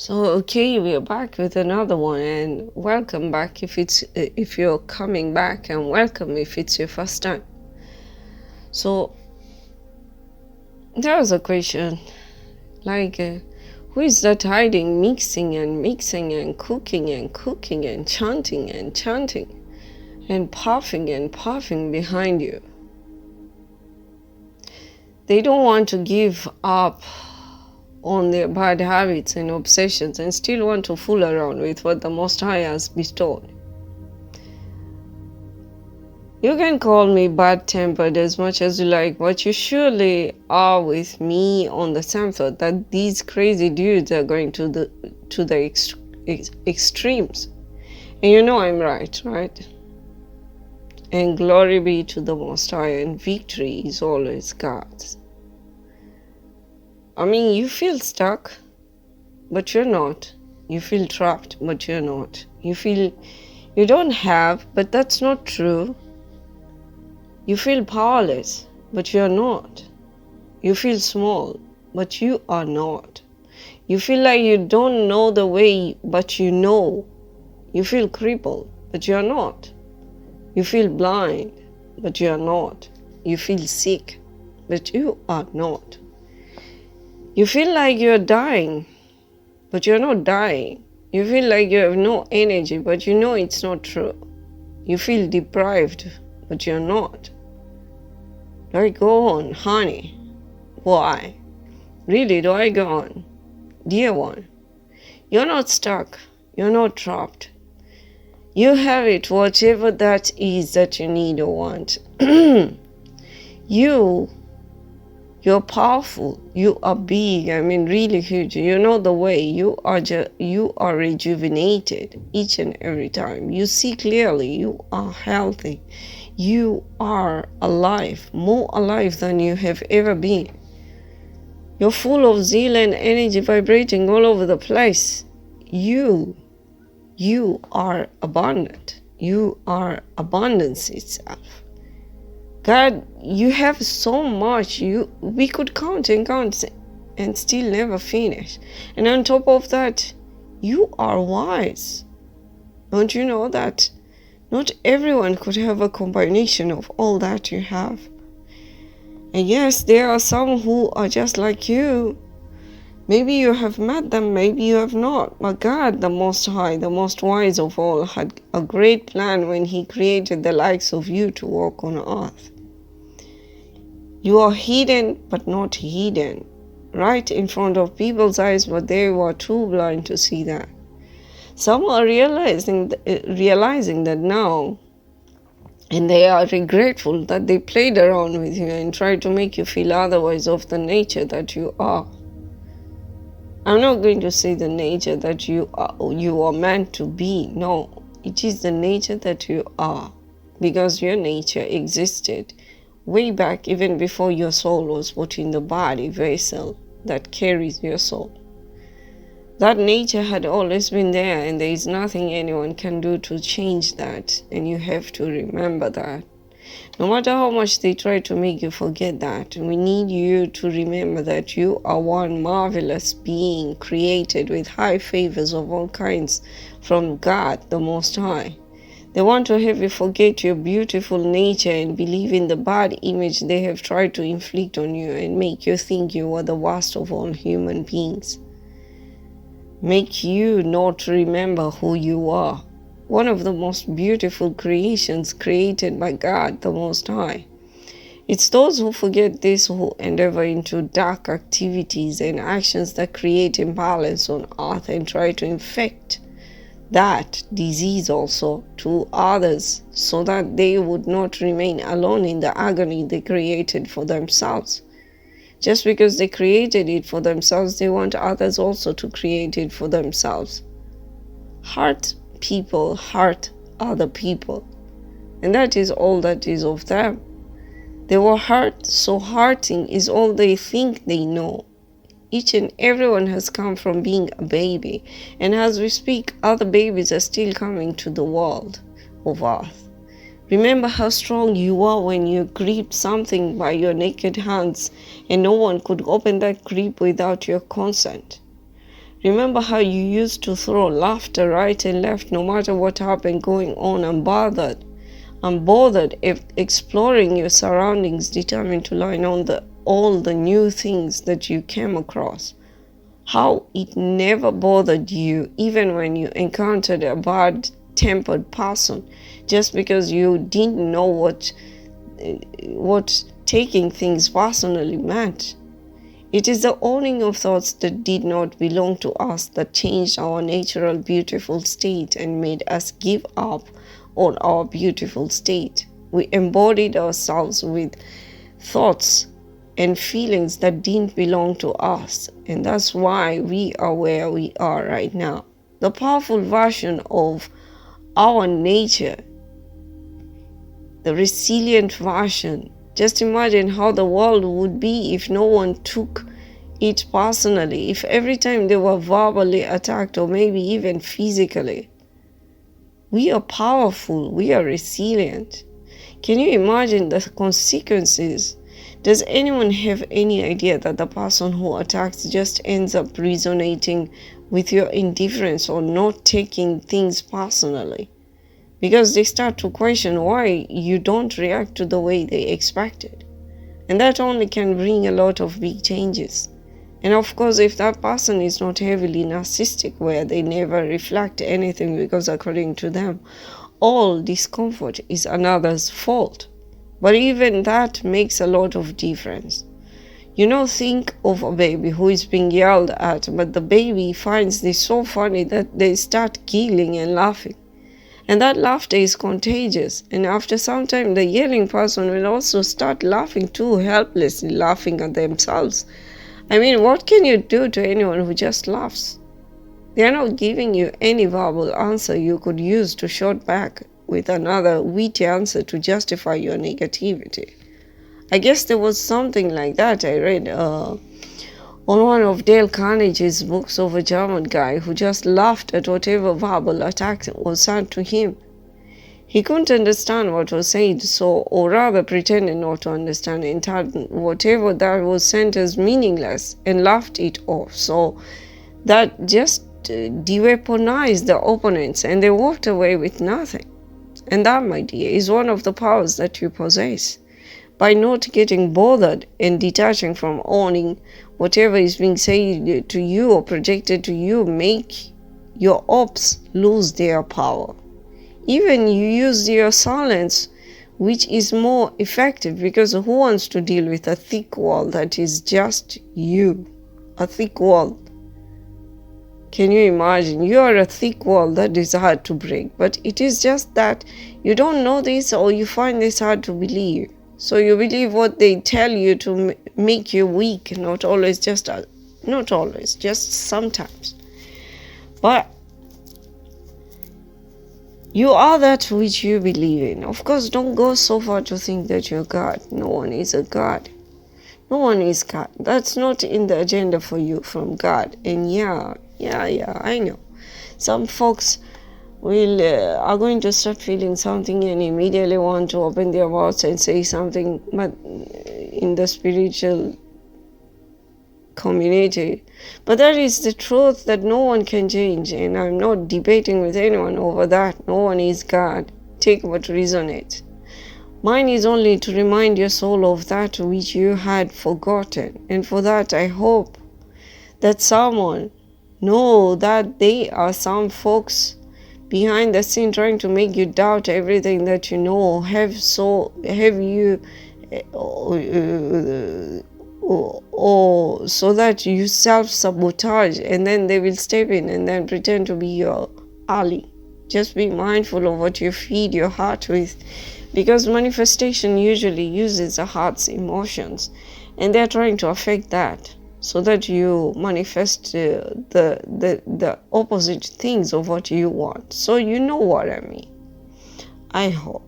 So okay, we are back with another one, and welcome back if you're coming back, and welcome if it's your first time. So there was a question like, who is that hiding, mixing and cooking and chanting and puffing behind you? They don't want to give up on their bad habits and obsessions and still want to fool around with what the Most High has bestowed. You can call me bad-tempered as much as you like, but you surely are with me on the same thought that these crazy dudes are going to the extremes. And you know I'm right? And glory be to the Most High, and victory is always God's. I mean, you feel stuck, but you're not. You feel trapped, but you're not. You feel you don't have, but that's not true. You feel powerless, but you're not. You feel small, but you are not. You feel like you don't know the way, but you know. You feel crippled, but you're not. You feel blind, but you're not. You feel sick, but you are not. You feel like you're dying, but you're not dying. You feel like you have no energy, but you know it's not true. You feel deprived, but you're not. Do I go on, honey? Why? Really, do I go on? Dear one, you're not stuck. You're not trapped. You have it, whatever that is that you need or want. You're powerful. You are big. I mean, really huge. You know the way. You are rejuvenated each and every time. You see clearly. You are healthy. You are alive, more alive than you have ever been. You're full of zeal and energy vibrating all over the place. You are abundant. You are abundance itself. God, you have so much. We could count and still never finish. And on top of that, you are wise. Don't you know that not everyone could have a combination of all that you have? And yes, there are some who are just like you. Maybe you have met them, maybe you have not. But God, the Most High, the most wise of all, had a great plan when He created the likes of you to walk on earth. You are hidden, but not hidden, right in front of people's eyes, but they were too blind to see that. Some are realizing that now, and they are regretful that they played around with you and tried to make you feel otherwise of the nature that you are. I'm not going to say the nature that you are meant to be. No, it is the nature that you are, because your nature existed way back even before your soul was put in the body vessel that carries your soul. That nature had always been there, and there is nothing anyone can do to change that, and you have to remember that. No matter how much they try to make you forget that, we need you to remember that you are one marvelous being created with high favors of all kinds from God, the Most High. They want to have you forget your beautiful nature and believe in the bad image they have tried to inflict on you and make you think you are the worst of all human beings. Make you not remember who you are. One of the most beautiful creations created by God, the Most High. It's those who forget this who endeavor into dark activities and actions that create imbalance on earth and try to infect that disease also to others so that they would not remain alone in the agony they created for themselves. Just because they created it for themselves, they want others also to create it for themselves. People hurt other people, and that is all that is of them. They were hurt, so hurting is all they think they know. Each and everyone has come from being a baby, and as we speak, other babies are still coming to the world of earth. Remember how strong you are when you gripped something by your naked hands, and no one could open that grip without your consent. Remember how you used to throw laughter right and left no matter what happened going on, unbothered if exploring your surroundings, determined to learn on all the new things that you came across. How it never bothered you even when you encountered a bad-tempered person, just because you didn't know what taking things personally meant. It is the owning of thoughts that did not belong to us that changed our natural beautiful state and made us give up on our beautiful state. We embodied ourselves with thoughts and feelings that didn't belong to us, and that's why we are where we are right now. The powerful version of our nature, the resilient version. Just imagine how the world would be if no one took it personally, if every time they were verbally attacked or maybe even physically. We are powerful, we are resilient. Can you imagine the consequences? Does anyone have any idea that the person who attacks just ends up resonating with your indifference or not taking things personally? Because they start to question why you don't react to the way they expected. And that only can bring a lot of big changes. And of course, if that person is not heavily narcissistic, where they never reflect anything because according to them, all discomfort is another's fault. But even that makes a lot of difference. Think of a baby who is being yelled at, but the baby finds this so funny that they start giggling and laughing. And that laughter is contagious. And after some time, the yelling person will also start laughing too, helplessly laughing at themselves. What can you do to anyone who just laughs? They are not giving you any verbal answer you could use to shout back with another witty answer to justify your negativity. I guess there was something like that I read on one of Dale Carnegie's books of a German guy who just laughed at whatever verbal attack was sent to him. He couldn't understand what was said, or rather pretended not to understand and turned whatever that was sent as meaningless and laughed it off. So that just de-weaponized the opponents and they walked away with nothing. And that, my dear, is one of the powers that you possess. By not getting bothered and detaching from owning whatever is being said to you or projected to you, make your ops lose their power. Even you use your silence, which is more effective, because who wants to deal with a thick wall that is just you? A thick wall. Can you imagine? You are a thick wall that is hard to break, but it is just that you don't know this or you find this hard to believe. So you believe what they tell you to make you weak, not always, just sometimes. But you are that which you believe in. Of course, don't go so far to think that you're God. No one is a God. No one is God. That's not in the agenda for you from God. And yeah, I know. Some folks are going to start feeling something and immediately want to open their mouths and say something, but in the spiritual community. But that is the truth that no one can change, and I'm not debating with anyone over that. No one is God. Take what resonates. Mine is only to remind your soul of that which you had forgotten, and for that I hope that someone know that there are some folks behind the scene trying to make you doubt everything that you know, have you or so that you self-sabotage, and then they will step in and then pretend to be your ally. Just be mindful of what you feed your heart with, because manifestation usually uses the heart's emotions, and they're trying to affect that so that you manifest the opposite things of what you want. So you know what I mean. I hope.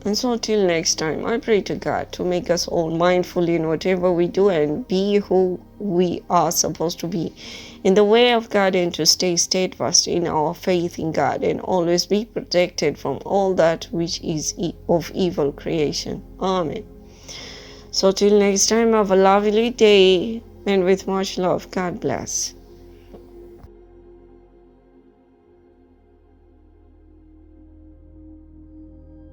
And so till next time, I pray to God to make us all mindful in whatever we do and be who we are supposed to be in the way of God, and to stay steadfast in our faith in God and always be protected from all that which is of evil creation. Amen. So till next time, have a lovely day, and with much love, God bless.